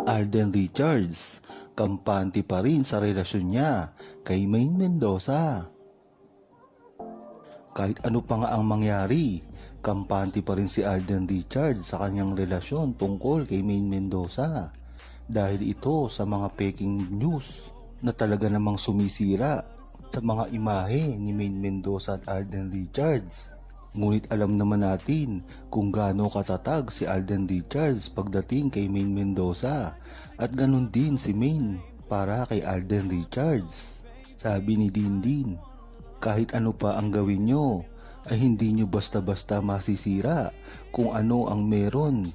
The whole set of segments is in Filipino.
Alden Richards, kampante pa rin sa relasyon niya kay Maine Mendoza. Kahit ano pa nga ang mangyari, kampante pa rin si Alden Richards sa kanyang relasyon tungkol kay Maine Mendoza dahil ito sa mga peking news na talaga namang sumisira sa mga imahe ni Maine Mendoza at Alden Richards. Ngunit alam naman natin kung gaano katatag si Alden Richards pagdating kay Maine Mendoza at ganun din si Maine para kay Alden Richards. Sabi ni Dindin, kahit ano pa ang gawin nyo ay hindi nyo basta-basta masisira kung ano ang meron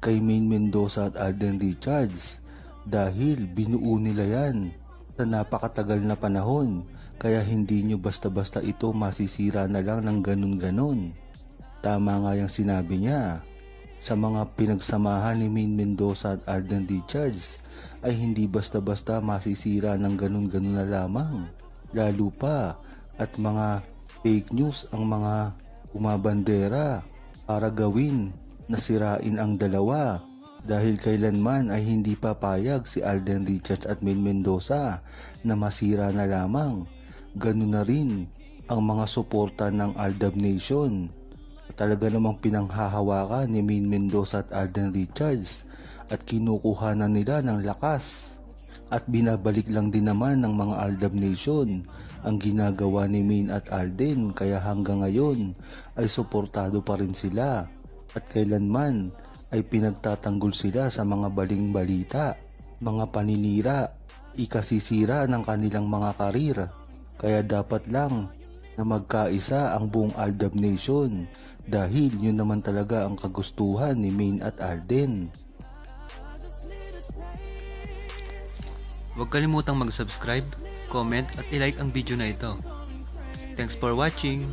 kay Maine Mendoza at Alden Richards dahil binuo nila yan sa napakatagal na panahon. Kaya hindi nyo basta-basta ito masisira na lang ng ganun-ganun. Tama nga yung sinabi niya. Sa mga pinagsamahan ni Maine Mendoza at Alden Richards ay hindi basta-basta masisira ng ganun-ganun na lamang. Lalo pa at mga fake news ang mga umabandera para gawin na sirain ang dalawa. Dahil kailanman ay hindi papayag si Alden Richards at Maine Mendoza na masira na lamang. Ganun na rin ang mga suporta ng Aldab Nation. Talaga namang pinanghahawakan ni Maine Mendoza at Alden Richards at kinukuha na nila ng lakas. At binabalik lang din naman ng mga Aldab Nation ang ginagawa ni Maine at Alden, kaya hanggang ngayon ay suportado pa rin sila at kailanman ay pinagtatanggol sila sa mga baling balita, mga paninira, ikasisira ng kanilang mga karir. Kaya dapat lang na magkaisa ang buong Aldab Nation dahil yun naman talaga ang kagustuhan ni Maine at Alden. Huwag kalimutang mag-subscribe, comment at i-like ang video na ito. Thanks for watching!